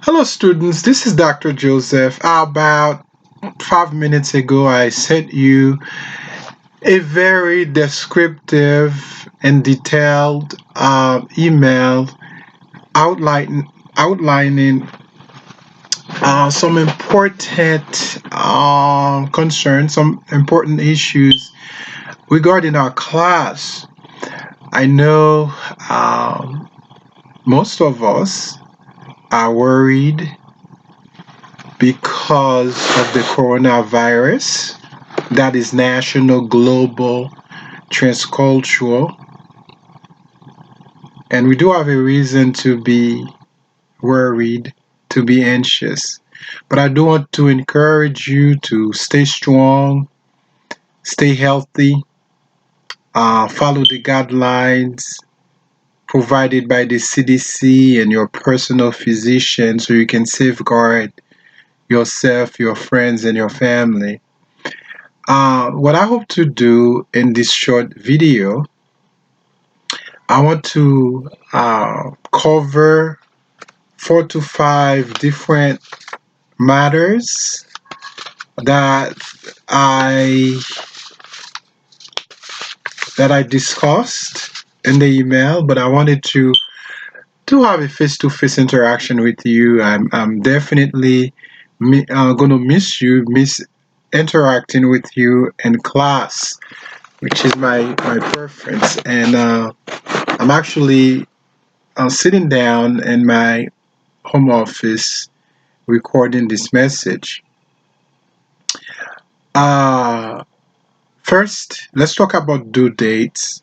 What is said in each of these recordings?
Hello, students. This is Dr. Joseph. About 5 minutes ago, I sent you a very descriptive and detailed email outlining some important concerns, some important issues regarding our class. I know most of us are worried because of the coronavirus that is national, global, transcultural, and we do have a reason to be worried, to be anxious. But I do want to encourage you to stay strong, stay healthy, follow the guidelines provided by the CDC and your personal physician so you can safeguard yourself, your friends, and your family. What I hope to do in this short video, I want to cover 4 to 5 different matters that I discussed in the email, but I wanted to have a face-to-face interaction with you. I'm definitely gonna miss interacting with you in class, which is my preference. And I'm actually sitting down in my home office recording this message. Uh, First, let's talk about due dates.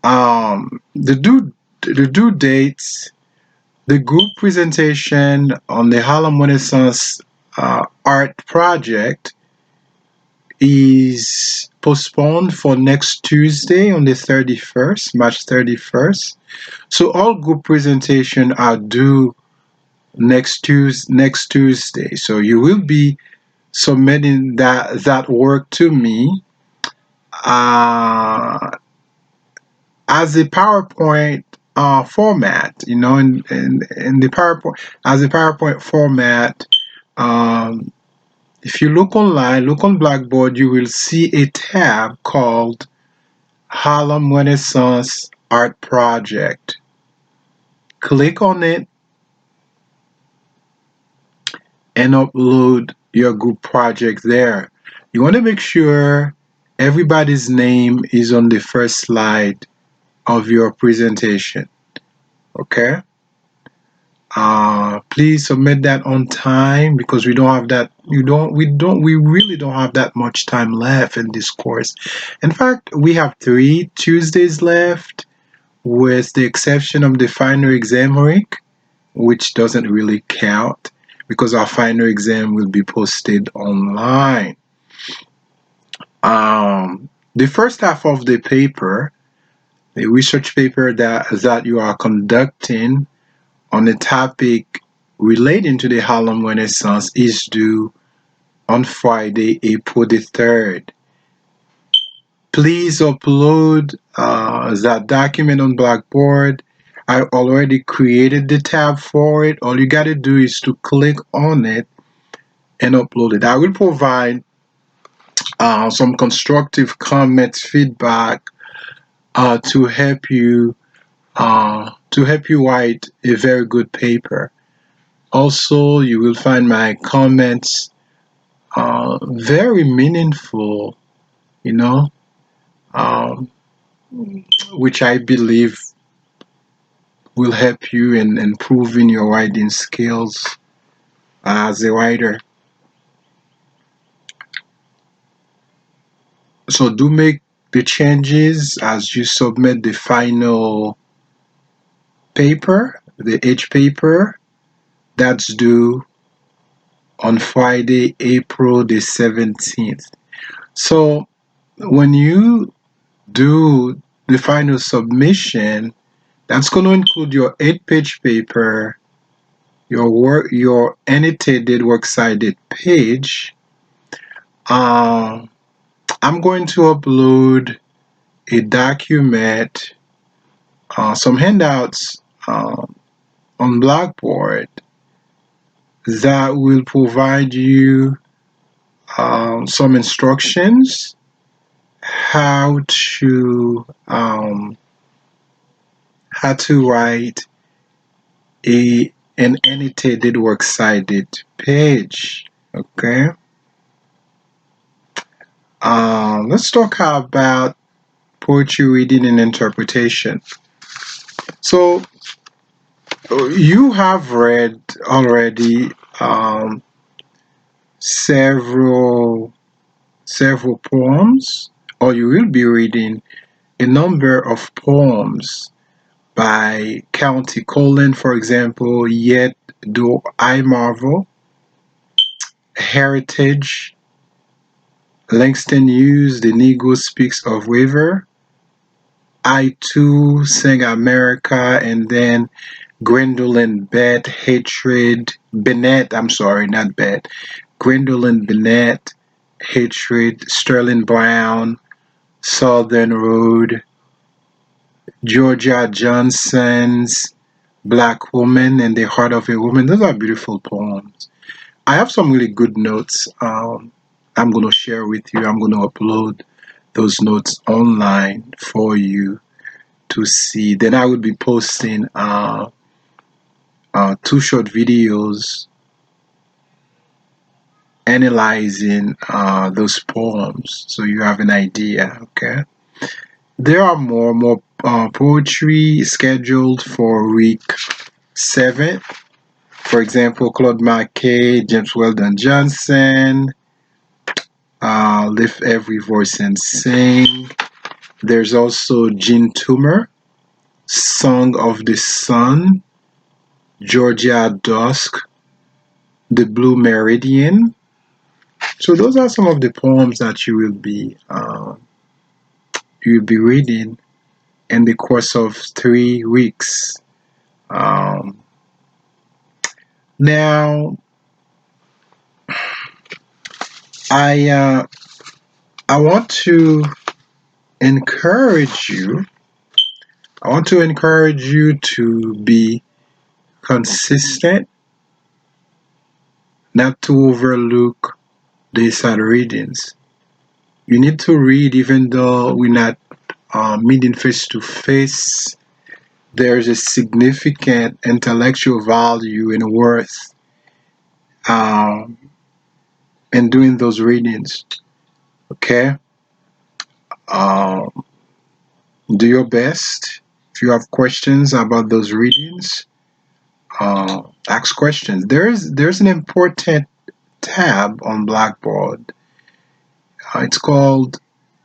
The due dates. The group presentation on the Harlem Renaissance art project is postponed for next Tuesday on the 31st, March 31st. So all group presentation are due next Tuesday. So you will be submitting that work to me uh, as a PowerPoint format. In the PowerPoint as a PowerPoint format. Um, if you look online, look on Blackboard, you will see a tab called Harlem Renaissance Art Project. Click on it and upload your group project there. You want to make sure everybody's name is on the first slide of your presentation. Okay? Please submit that on time because we don't have that. We really don't have that much time left in this course. In fact, we have 3 Tuesdays left, with the exception of the final exam week, which doesn't really count because our final exam will be posted online. The first half of the paper, the research paper that you are conducting on a topic relating to the Harlem Renaissance, is due on Friday, April the 3rd. Please upload that document on Blackboard. I already created the tab for it. All you got to do is to click on it and upload it. I will provide some constructive comments, feedback to help you write a very good paper. Also, you will find my comments very meaningful, you know, um, which I believe will help you in improving your writing skills as a writer. So do make the changes as you submit the final paper, the H paper, that's due on Friday, April the 17th. So when you do the final submission, that's going to include your 8-page paper, your annotated works cited page. I'm going to upload a document, some handouts on Blackboard that will provide you some instructions how to write an annotated works cited page. Okay. Let's talk about poetry reading and interpretation. So you have read already several poems, or you will be reading a number of poems by County Colin, for example, Yet Do I Marvel, Heritage, Langston Hughes, The Negro Speaks of River, I Too Sing America, and then Gwendolyn Bennett, I'm sorry, not Bette, Gwendolyn Bennett, Hatred, Sterling Brown, Southern Road, Georgia Johnson's Black Woman and the Heart of a Woman. Those are beautiful poems. I have some really good notes I'm going to share with you. I'm going to upload those notes online for you to see. Then I will be posting two short videos analyzing those poems so you have an idea. Okay. There are more poetry scheduled for week 7. For example, Claude Mackay, James Weldon Johnson, Lift Every Voice and Sing. There's also Jean Toomer, Song of the Sun, Georgia Dusk, The Blue Meridian. So those are some of the poems that you will be reading in the course of 3 weeks. Now, I want to encourage you. I want to encourage you to be consistent, not to overlook the side readings. You need to read even though we're not meeting face to face. There's a significant intellectual value and worth um, in doing those readings. Okay? Um, do your best. If you have questions about those readings, ask questions. There's an important tab on Blackboard. It's called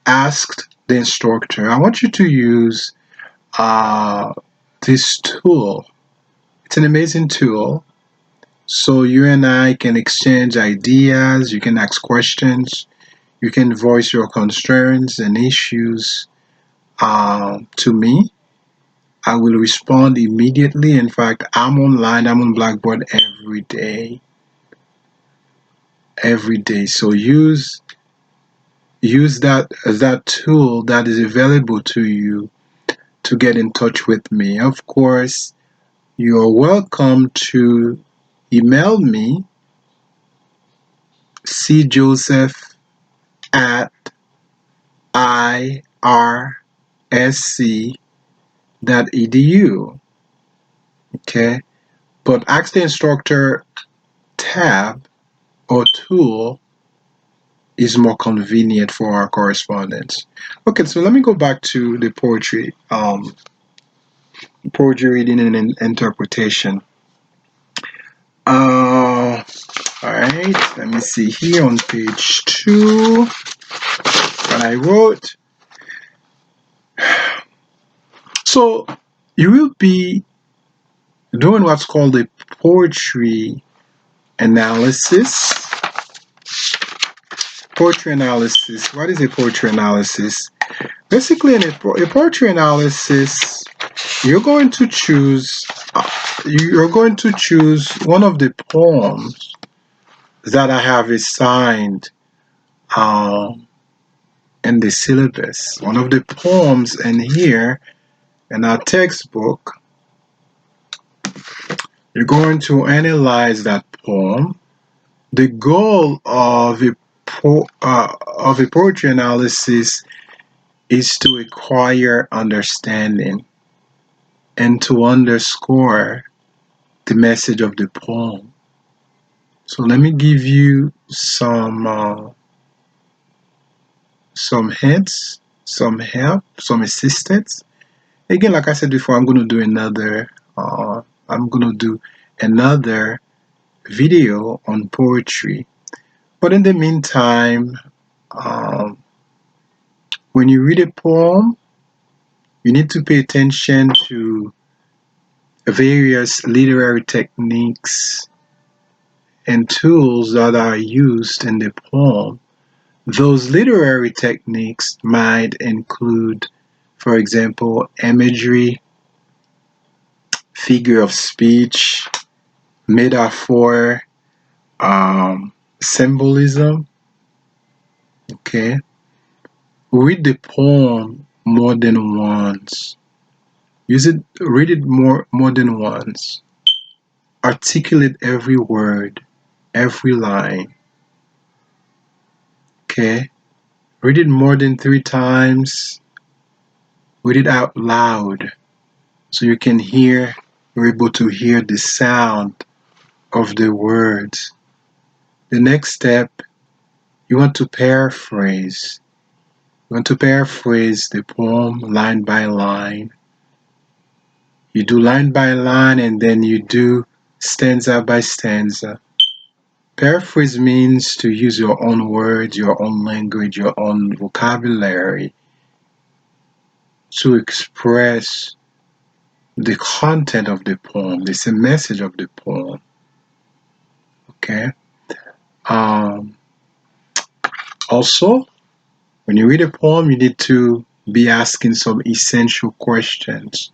Ask the Instructor. I want you to use uh, this tool. It's an amazing tool. So you and I can exchange ideas. You can ask questions. You can voice your concerns and issues to me. I will respond immediately. In fact, I'm online. I'm on Blackboard every day. Every day. So use that tool that is available to you to get in touch with me. Of course, you're welcome to email me cjoseph at irsc.edu. Okay, but Ask the Instructor tab or tool is more convenient for our correspondence. Okay, so let me go back to the poetry reading and interpretation. All right, let me see here on page 2 what I wrote. So you will be doing what's called a poetry analysis. Poetry analysis. What is a poetry analysis? Basically, in a poetry analysis, you're going to choose one of the poems that I have assigned in the syllabus. One of the poems in here in our textbook You're going to analyze that poem. The goal of a poetry analysis is to acquire understanding and to underscore the message of the poem. So let me give you some hints, some help, some assistance. Again, like I said before, I'm gonna do another video on poetry. But in the meantime, um, when you read a poem, you need to pay attention to various literary techniques and tools that are used in the poem. Those literary techniques might include, for example, imagery, figure of speech, metaphor, symbolism. Okay, read the poem more than once. Read it more than once. Articulate every word, every line. Okay, read it more than 3 times. Read it out loud so you're able to hear the sound of the words. The next step, you want to paraphrase. You want to paraphrase the poem line by line. You do line by line and then you do stanza by stanza. Paraphrase means to use your own words, your own language, your own vocabulary to express the content of the poem, the message of the poem. Okay. Um, Also, when you read a poem, you need to be asking some essential questions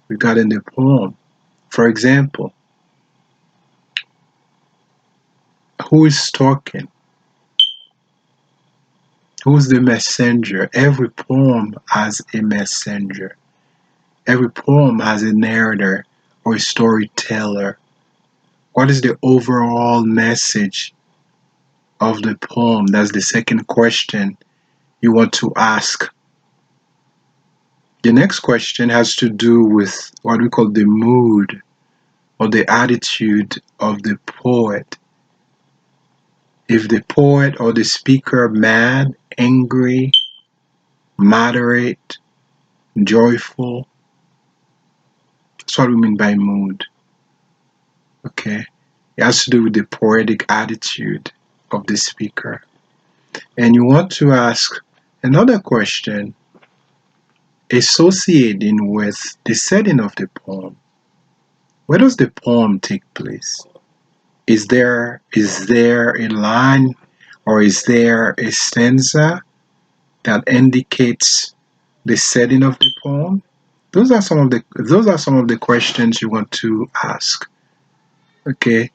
regarding the poem. For example, who is talking? Who's the messenger? Every poem has a messenger. Every poem has a narrator or a storyteller. What is the overall message of the poem? That's the second question you want to ask. The next question has to do with what we call the mood or the attitude of the poet. If the poet or the speaker mad, angry, moderate, joyful, that's what we mean by mood. Okay? It has to do with the poetic attitude of the speaker. And you want to ask another question associating with the setting of the poem. Where does the poem take place? Is there a line or is there a stanza that indicates the setting of the poem? Those are some of the questions you want to ask. Okay?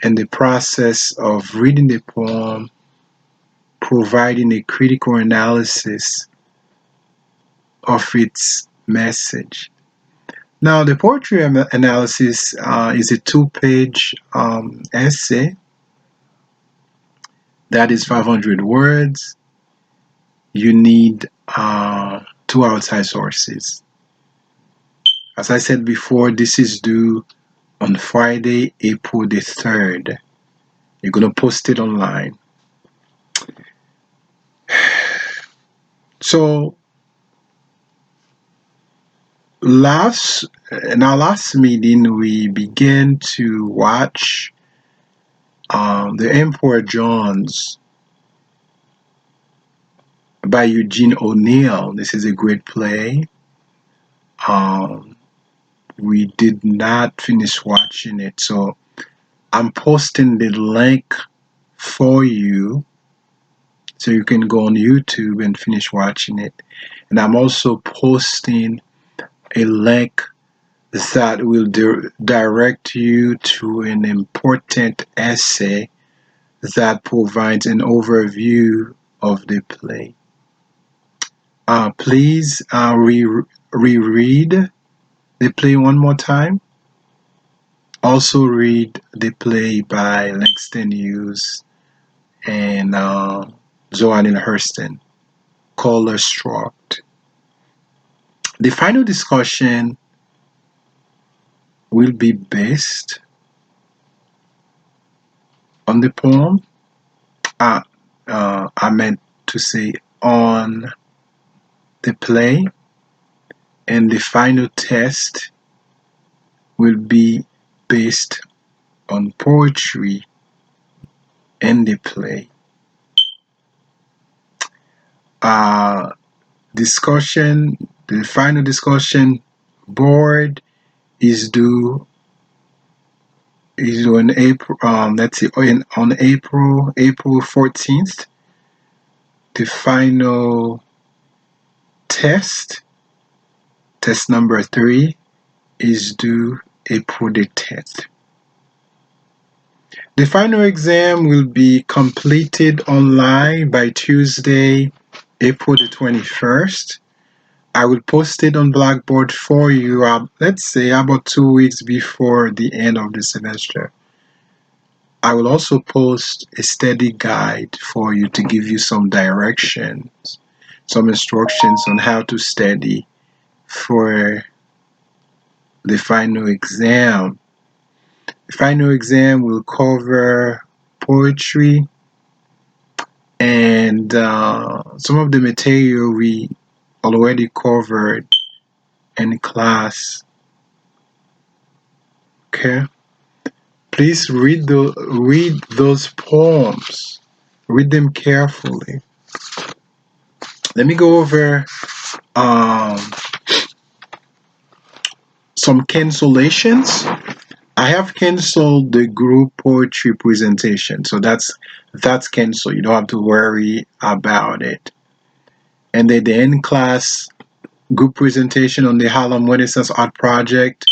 And the process of reading the poem, providing a critical analysis of its message. Now, the poetry analysis is a 2-page essay that is 500 words. You need 2 outside sources. As I said before, this is due on Friday, April the 3rd. You're going to post it online. So, in our last meeting, we began to watch The Emperor Jones by Eugene O'Neill. This is a great play. We did not finish watching it, so I'm posting the link for you so you can go on YouTube and finish watching it. And I'm also posting a link that will direct you to an important essay that provides an overview of the play. Please reread the play one more time. Also read the play by Langston Hughes and Joanne Hurston, Color Struck. The final discussion will be based on the poem. Uh, I meant to say on the play, and the final test will be based on poetry in the play. Uh, the final discussion board is due in April. Let's see, on April 14th. The final test number 3, is due April the 10th. The final exam will be completed online by Tuesday, April the 21st. I will post it on Blackboard for you, let's say about 2 weeks before the end of the semester. I will also post a study guide for you to give you some directions, some instructions on how to study for the final exam. The final exam will cover poetry and some of the material we already covered in class. Okay, please read those poems. Read them carefully. Let me go over um, some cancellations. I have canceled the group poetry presentation, so that's canceled. You don't have to worry about it. And then the in class group presentation on the Harlem Renaissance art project,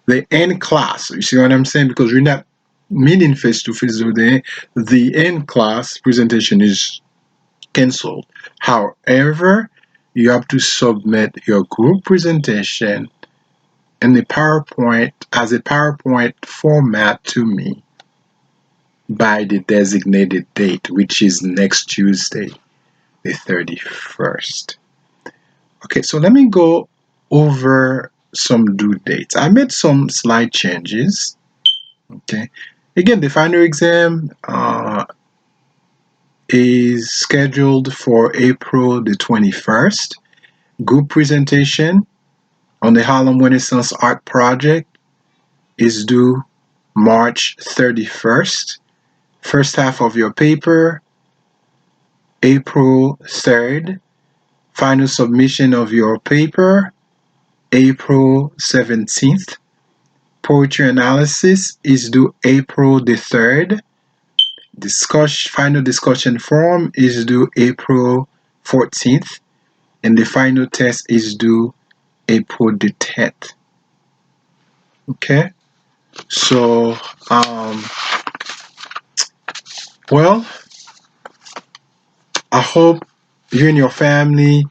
the in class. You see what I'm saying? Because we're not meeting face to face today. The in class presentation is canceled. However, you have to submit your group presentation in the PowerPoint as a PowerPoint format to me by the designated date, which is next Tuesday, the 31st. Okay, so let me go over some due dates. I made some slight changes. Okay, again, the final exam is scheduled for April the 21st. Group presentation on the Harlem Renaissance art project is due March 31st. First half of your paper, April 3rd. Final submission of your paper, April 17th. Poetry analysis is due April the 3rd. Final discussion forum is due April 14th. And the final test is due April the 10th. Okay? So, well, I hope you and your family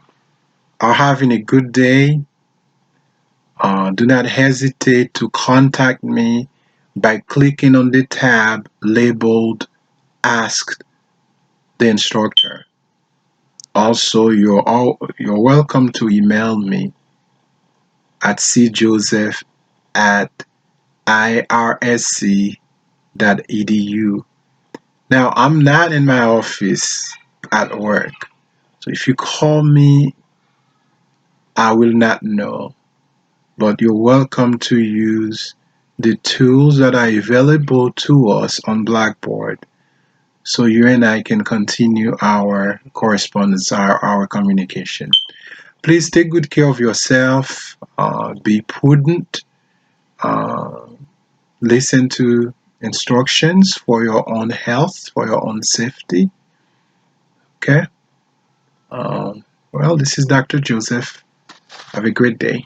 are having a good day. Do not hesitate to contact me by clicking on the tab labeled Ask the Instructor. Also, you're welcome to email me at cjoseph at irsc.edu. Now, I'm not in my office at work, so if you call me, I will not know. But you're welcome to use the tools that are available to us on Blackboard so you and I can continue our correspondence, our communication. Please take good care of yourself, be prudent, uh, listen to instructions for your own health, for your own safety. Okay? Well, this is Dr. Joseph. Have a great day.